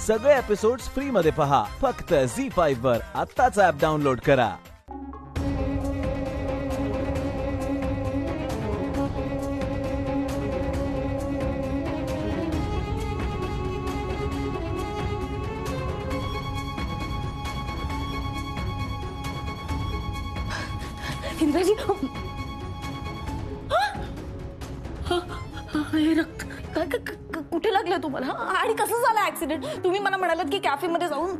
सगळे episodes free मध्ये पहा फक्त झी5 वर. आत्ताच ॲप डाउनलोड करा. इंद्राजी, हे रक्त कुठे लागलं तुम्हाला आणि कसं झालं ऍक्सिडेंट? तुम्ही मला म्हणालात की कॅफे मध्ये जाऊन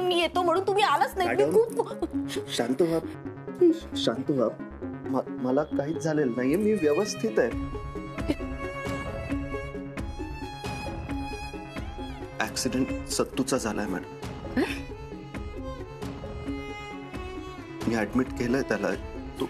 मी येतो म्हणून तुम्ही आलाच नाही. मी खूप शांत व्हा. मला काहीच झालेलं नाहीये, मी व्यवस्थित आहे. ऍक्सिडेंट सत्तूचा झालाय मॅडम. मी ऍडमिट केलंय त्याला. तो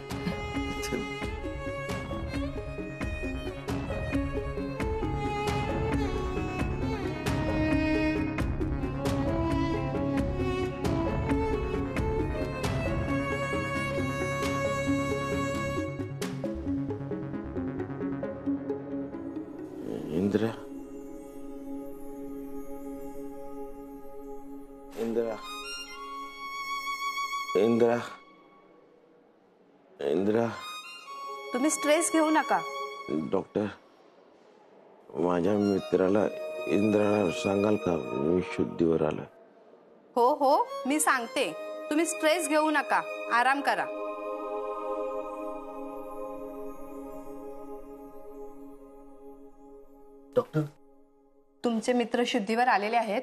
इंदिरा, इंदिरा, इंदिरा, इंदिरा. तुम्ही स्ट्रेस घेऊ नका. डॉक्टर, माझ्या मित्राला इंदिराला सांगाल का मी शुद्धीवर आलोय? हो मी सांगते. तुम्ही स्ट्रेस घेऊ नका, आराम करा. डॉक्टर, तुमचे मित्र शुद्धीवर आलेले आहेत,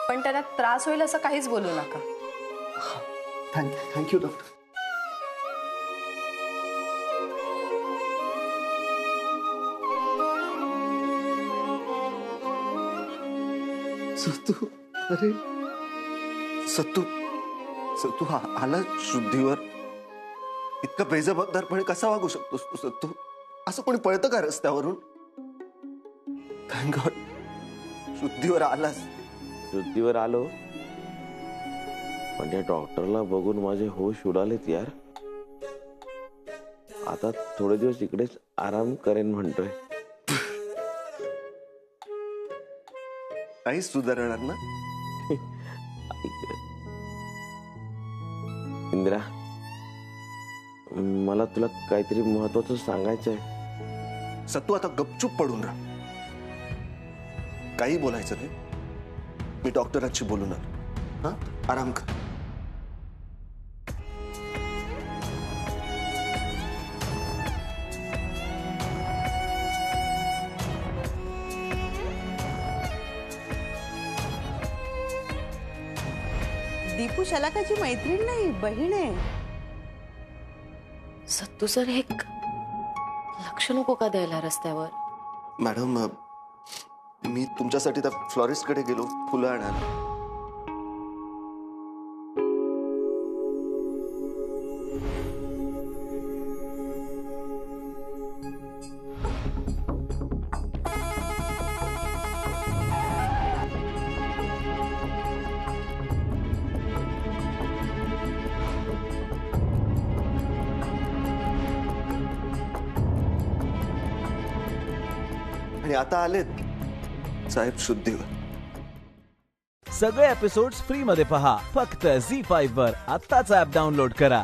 पण त्यांना त्रास होईल असं काहीच बोलू नका. Thank you doctor. सत्तू, अरे सत्तू आला शुद्धीवर. इतका बेजबाबदारपणे कसा वागू शकतोस तू सत्तू? असं कोणी पळतं का रस्त्यावरून? थँक गॉड शुद्धीवर आलास. शुद्धीवर आलो, पण या डॉक्टरला बघून माझे होश उडालेत यार. आता थोडे दिवस इकडेच आराम करेन म्हणतोय. काहीच सुधारणार ना? इंदिरा, मला तुला काहीतरी महत्वाचं सांगायचं आहे. सत्तू आता गपचूप पडून राहा. काही बोलायचं नाही. मी डॉक्टरांशी बोलून आलो. आराम कर. दीपू शलाकाची मैत्रीण नाही, बहीण आहे. सत्तू सर, हे लक्ष नको का द्यायला रस्त्यावर? मॅडम, मी तुमच्यासाठी त्या फ्लॉरिस्ट कडे गेलो फुलं आणायला. आणि आता आलेत साहेब शुद्धीवर. सगळे एपिसोड्स फ्री मध्ये पहा फक्त झी5 वर. आत्ताच ॲप डाउनलोड करा.